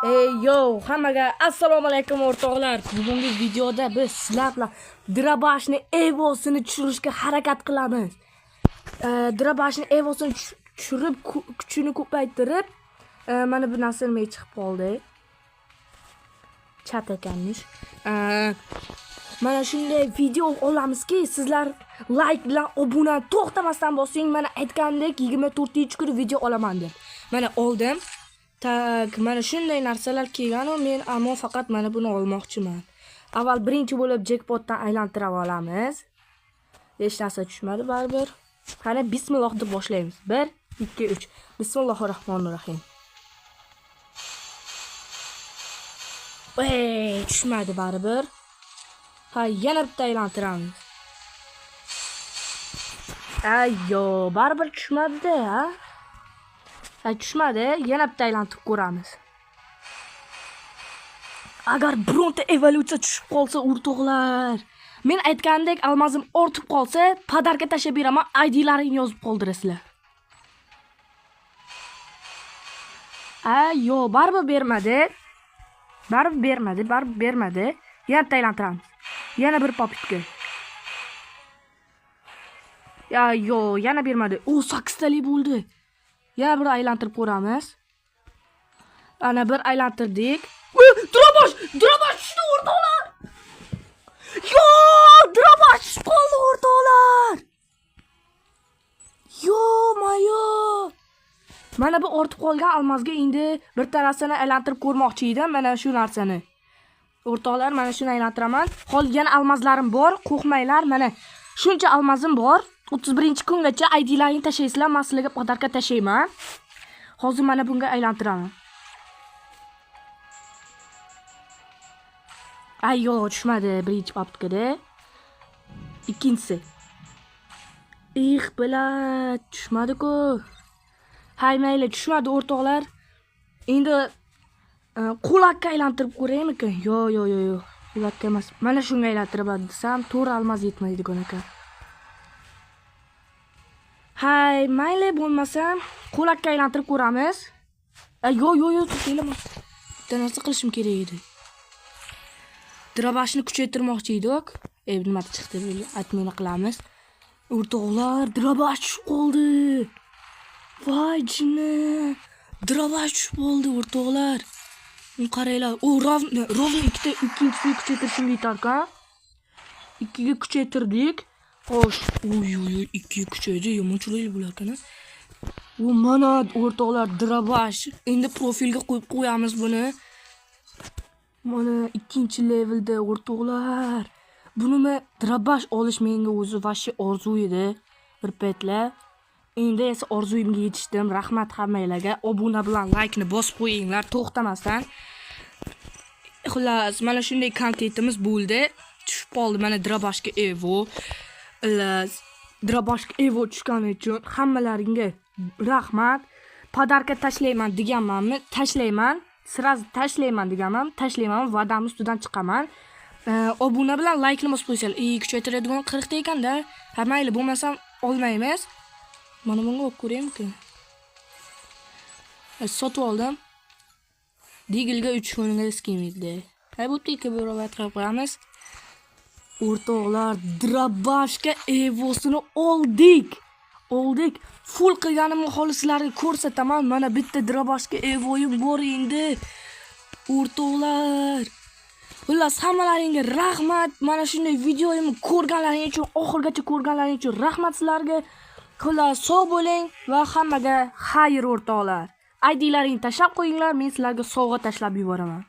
Yo, hammaga assalomu alaykum o'rtoqlar. Bugungi videoda biz sizlar bilan Drabashni evosini tushirishga harakat qilamiz. Drabashni evosini tushirib, kuchini ko'paytirib, mana bu narsani chiqib qoldi. Chat ekanmish. Mana shunday video olamizki, sizlar like bilan obuna to'xtamasdan bosing. Mana aytgandek 24-kun video olaman deb. Mana oldim. Tak, mana shunday narsalar kelgan u men ammo faqat mana buni olmoqchiman. Avval birinchi bo'lib jackpotdan aylantirib olamiz. Hech narsa tushmadi baribir. Qani bismillah deb boshlaymiz. 1 2 3. Bismillahirrohmanirrohim. Tushmadi baribir. Ha, yana bitta aylantiramiz. Ayyo, baribir tushmadi, ha? Tushmadi, yana bitta aylantirib ko'ramiz. Agar bironta evolyutsiya tushib qolsa, o'rtoqlar, men aytgandek almazim ortib qolsa, padarka tashab beraman, IDlaringni yozib qoldirasizlar. Yo, baribir bermadi. Baribir bermadi. Yana bitta aylantiramiz. Yana bir popitka. Yo, yana bermadi. 8 talik bo'ldi. Yana bir aylantirib ko'ramiz. Ana bir aylantirdik. Drabash tushdi o'rtoqlar. Yo, Drabash qoldi o'rtoqlar. Mayo. Mana bu ortib qolgan almazga endi bir tarsani aylantirib ko'rmoqchi edim. Mana shu narsani. O'rtoqlar, mana shuni aylantiraman. Qolgan almazlarim bor, qo'rqmanglar. Mana shuncha almazim bor. 31-kungacha IDlaringni tashaysizlar, men sizlarga podarka tashayman. Hozir mana bunga aylantiraman. Ayyo, tushmadi birinchi paptkada. Ikkinchisi. Bilat, tushmadi-ku. Hay mayli, tushmadi o'rtoqlar. Endi qo'lakka aylantirib ko'raymikan? Yo. Qo'lakka emas. Mana shunga aylantirib desam, to'g'ri almaz yetmaydigan ekan. Hay, mayli bo'lmasam, qo'lakka aylantirib ko'ramiz. Yo, to'xtayman. Bitta narsa qilishim kerak edi. Drabashni kuchaytirmoqchi edik. Nima chiqdi bu? Atmeni qilamiz. O'rtoqlar, Drabash tushib qoldi. Voy jinni. Drabash tushib qoldi o'rtoqlar. Qaranglar, rovni ikkinchisi kuchaytirishim yetar-ku. 2 ga kuchaytirdik. Xo'sh, 2 kuchaydi, yomon chiroyli bo'lar-kan. Mana o'rtoqlar, Drabash. Endi profilga qo'yib qo'yamiz buni. Mana 2-levelda o'rtoqlar. Buni Drabash olish menga o'zi vashi orzu edi bir paytlar. Endi esa orzuyimga yetishdim. Rahmat hammanglarga. Obuna bilan like ni bosib qo'yinglar to'xtamasdan. Xullas, mana shunday kontentimiz bo'ldi. Tushib qoldi mana Drabashga Evo. Drabashga Evo tushgani uchun hammalaringga rahmat. Podarka tashlayman deganmanmi? Tashlayman. Siraz tashlayman deganman. Tashlayman, va'dam ustidan chiqaman. Obuna bilan like ni bosib qo'ysanglar, kuchaytiradigan 40 ta ekanda. Ha mayli, bo'lmasam olmaymiz. Mana bunga o'q ko'raymi-ku? Sotib oldim. Digilga 3 kunga skim edi. Bu tikka birovat qilib qo'yamiz. O'rtoqlar, Drabashga evosini oldik. Full qilganimni holi sizlarga ko'rsataman. Mana bitta Drabashga evoyim bor endi. O'rtoqlar. Xullas, hammalaringga rahmat. Mana shunday videoyimni ko'rganlaring uchun, oxirgacha ko'rganlaring uchun rahmat sizlarga. Xullas, sog' bo'ling va hammaga xayr o'rtoqlar. IDlaringni tashlab qo'yinglar, men sizlarga sovg'a tashlab yuboraman.